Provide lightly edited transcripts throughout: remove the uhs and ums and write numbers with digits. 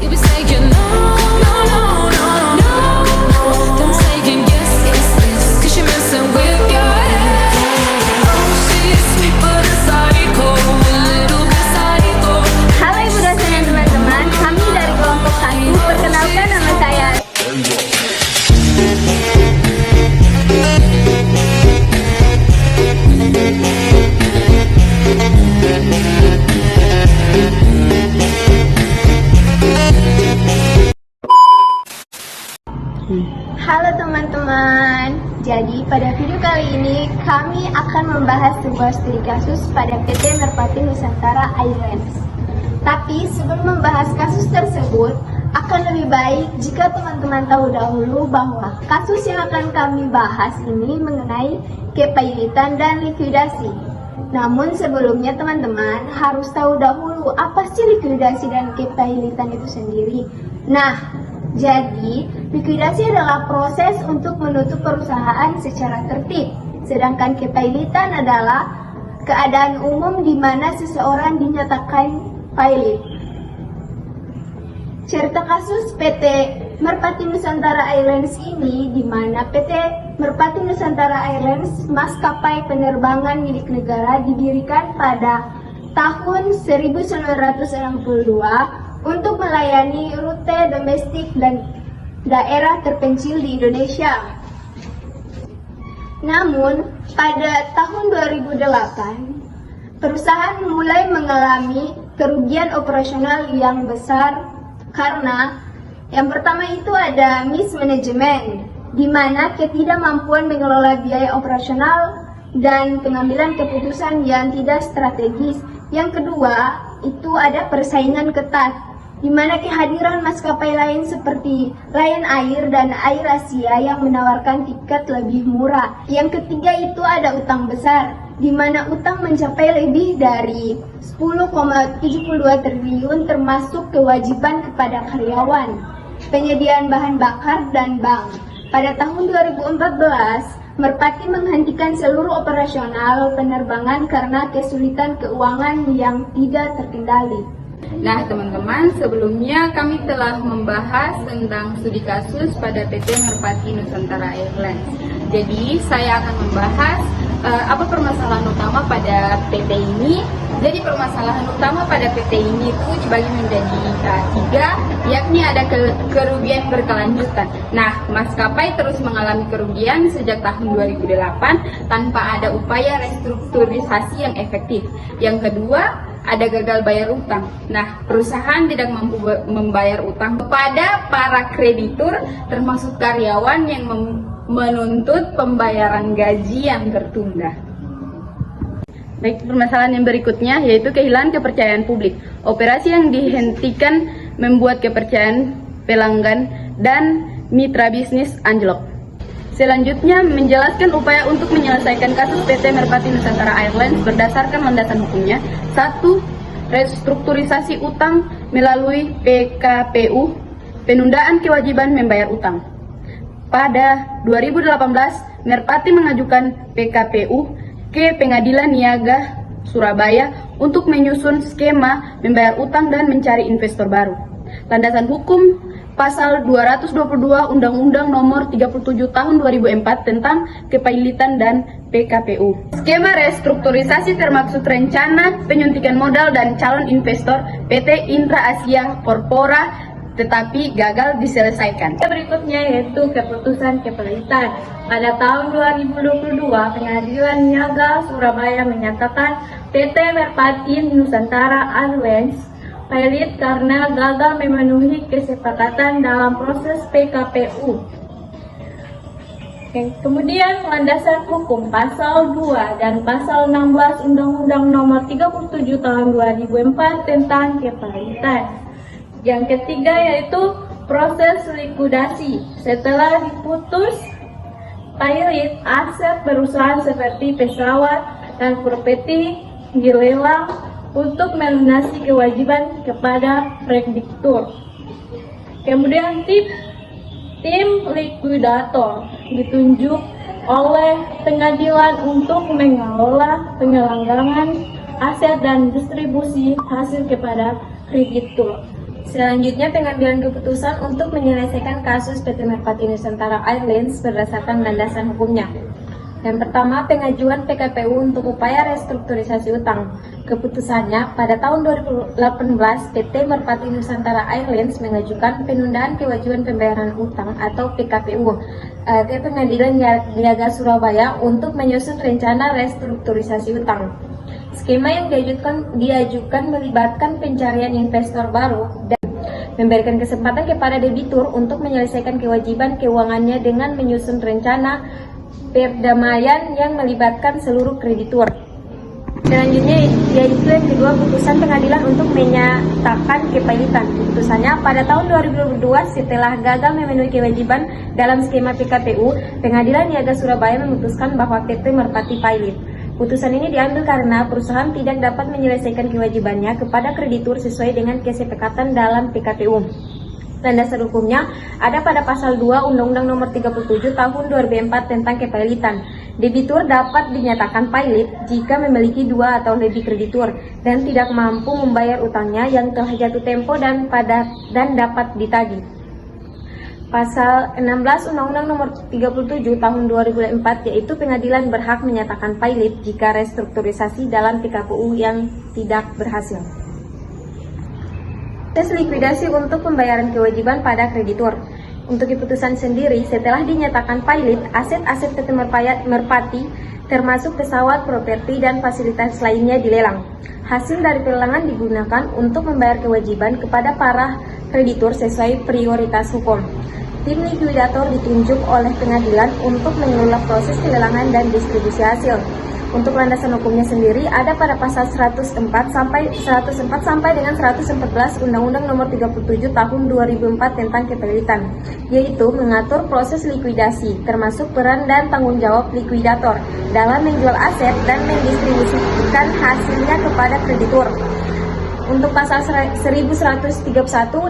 You be saying no, no, no, no, no, no. Then saying yes, yes, yes. 'Cause you're messing with your head. Oh, she's sweet but a psycho, a little bit psycho. Halo Ibu dosen dan teman-teman, kami dari kelompok 1. Perkenalkan nama saya. Halo teman-teman, jadi pada video kali ini kami akan membahas sebuah studi kasus pada PT Merpati Nusantara Airlines. Tapi sebelum membahas kasus tersebut, akan lebih baik jika teman-teman tahu dahulu bahwa kasus yang akan kami bahas ini mengenai kepailitan dan likuidasi. Namun sebelumnya teman-teman harus tahu dahulu apa sih likuidasi dan kepailitan itu sendiri. Nah, jadi likuidasi adalah proses untuk menutup perusahaan secara tertib, sedangkan kepailitan adalah keadaan umum di mana seseorang dinyatakan pailit. Cerita kasus PT Merpati Nusantara Airlines ini di mana PT Merpati Nusantara Airlines maskapai penerbangan milik negara didirikan pada tahun 1962 untuk melayani rute domestik dan daerah terpencil di Indonesia. Namun, pada tahun 2008, perusahaan mulai mengalami kerugian operasional yang besar karena yang pertama itu ada mismanagement, di mana ketidakmampuan mengelola biaya operasional dan pengambilan keputusan yang tidak strategis. Yang kedua, itu ada persaingan ketat, di mana kehadiran maskapai lain seperti Lion Air dan Air Asia yang menawarkan tiket lebih murah. Yang ketiga itu ada utang besar, di mana utang mencapai lebih dari 10,72 triliun termasuk kewajiban kepada karyawan, penyediaan bahan bakar, dan bank. Pada tahun 2014, Merpati menghentikan seluruh operasional penerbangan karena kesulitan keuangan yang tidak terkendali. Nah teman-teman, sebelumnya kami telah membahas tentang studi kasus pada PT Merpati Nusantara Airlines. Jadi saya akan membahas apa permasalahan utama pada PT ini. Jadi permasalahan utama pada PT ini itu dibagi menjadi tiga, yakni ada kerugian berkelanjutan. Nah, maskapai terus mengalami kerugian sejak tahun 2008 tanpa ada upaya restrukturisasi yang efektif. Yang kedua, ada gagal bayar utang. Nah, perusahaan tidak mampu membayar utang kepada para kreditur, termasuk karyawan yang menuntut pembayaran gaji yang tertunda. Baik, permasalahan yang berikutnya yaitu kehilangan kepercayaan publik. Operasi yang dihentikan membuat kepercayaan pelanggan dan mitra bisnis anjlok. Selanjutnya, menjelaskan upaya untuk menyelesaikan kasus PT Merpati Nusantara Airlines berdasarkan landasan hukumnya. 1. Restrukturisasi utang melalui PKPU, penundaan kewajiban membayar utang. Pada 2018, Merpati mengajukan PKPU ke Pengadilan Niaga Surabaya untuk menyusun skema membayar utang dan mencari investor baru. Landasan hukum Pasal 222 Undang-Undang Nomor 37 Tahun 2004 tentang kepailitan dan PKPU. Skema restrukturisasi termaksud rencana penyuntikan modal dan calon investor PT Intra Asia Corpora tetapi gagal diselesaikan. Berikutnya yaitu keputusan kepailitan. Pada tahun 2022, Pengadilan Niaga Surabaya menyatakan PT Merpati Nusantara Airlines pailit karena gagal memenuhi kesepakatan dalam proses PKPU. Kemudian landasan hukum Pasal 2 dan Pasal 16 Undang-Undang Nomor 37 Tahun 2004 tentang kepailitan. Yang ketiga yaitu proses likuidasi. Setelah diputus pailit, aset perusahaan seperti pesawat dan properti dilelang untuk melunasi kewajiban kepada kreditur. Kemudian tim likuidator ditunjuk oleh pengadilan untuk mengelola penyelenggaraan aset dan distribusi hasil kepada kreditur. Selanjutnya, pengambilan keputusan untuk menyelesaikan kasus PT Merpati Nusantara Airlines berdasarkan landasan hukumnya. Yang pertama, pengajuan PKPU untuk upaya restrukturisasi utang. Keputusannya, pada tahun 2018, PT Merpati Nusantara Airlines mengajukan penundaan kewajiban pembayaran utang atau PKPU ke Pengadilan Niaga Surabaya untuk menyusun rencana restrukturisasi utang. Skema yang diajukan melibatkan pencarian investor baru dan memberikan kesempatan kepada debitur untuk menyelesaikan kewajiban keuangannya dengan menyusun rencana perdamaian yang melibatkan seluruh kreditur. Selanjutnya yaitu yang kedua, putusan pengadilan untuk menyatakan kepailitan. Putusannya, pada tahun 2022 setelah gagal memenuhi kewajiban dalam skema PKPU, Pengadilan Niaga Surabaya memutuskan bahwa PT Merpati pailit. Putusan ini diambil karena perusahaan tidak dapat menyelesaikan kewajibannya kepada kreditur sesuai dengan kesepakatan dalam PKPU. Landasan hukumnya ada pada pasal 2 Undang-Undang Nomor 37 Tahun 2004 tentang kepailitan. Debitur dapat dinyatakan pailit jika memiliki 2 atau lebih kreditur dan tidak mampu membayar utangnya yang telah jatuh tempo dan dapat ditagih. Pasal 16 Undang-Undang Nomor 37 Tahun 2004 yaitu pengadilan berhak menyatakan pailit jika restrukturisasi dalam PKPU yang tidak berhasil. Tes likuidasi untuk pembayaran kewajiban pada kreditur. Untuk keputusan sendiri, setelah dinyatakan pailit, aset-aset PT Merpati termasuk pesawat, properti, dan fasilitas lainnya dilelang. Hasil dari pelelangan digunakan untuk membayar kewajiban kepada para kreditur sesuai prioritas hukum. Tim likuidator ditunjuk oleh pengadilan untuk mengelola proses pelelangan dan distribusi hasil. Untuk landasan hukumnya sendiri ada pada pasal 104 sampai dengan 114 Undang-Undang Nomor 37 Tahun 2004 tentang kepailitan, yaitu mengatur proses likuidasi, termasuk peran dan tanggung jawab likuidator dalam menjual aset dan mendistribusikan hasilnya kepada kreditur. Untuk pasal 1131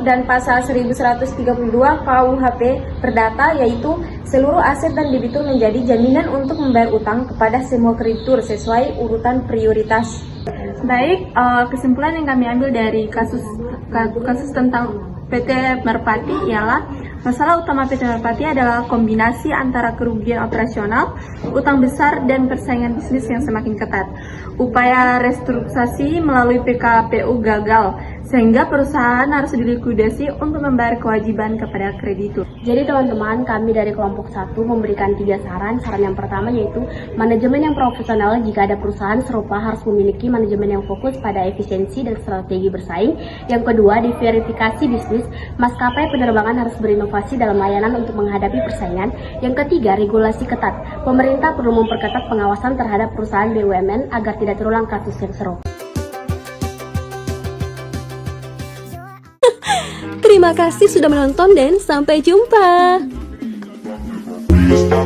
dan pasal 1132 KUHP Perdata, yaitu seluruh aset dan debitur menjadi jaminan untuk membayar utang kepada semua kreditur sesuai urutan prioritas. Baik, kesimpulan yang kami ambil dari kasus tentang PT Merpati ialah masalah utama PT Merpati adalah kombinasi antara kerugian operasional, utang besar, dan persaingan bisnis yang semakin ketat. Upaya restrukturisasi melalui PKPU gagal, sehingga perusahaan harus dilikuidasi untuk membayar kewajiban kepada kreditur. Jadi teman-teman, kami dari kelompok 1 memberikan 3 saran. Saran yang pertama yaitu manajemen yang profesional. Jika ada perusahaan serupa harus memiliki manajemen yang fokus pada efisiensi dan strategi bersaing. Yang kedua, di verifikasi bisnis, maskapai penerbangan harus berinovasi dalam layanan untuk menghadapi persaingan. Yang ketiga, regulasi ketat. Pemerintah perlu memperketat pengawasan terhadap perusahaan BUMN agar tidak terulang kasus yang serupa. Terima kasih sudah menonton dan sampai jumpa. Bisa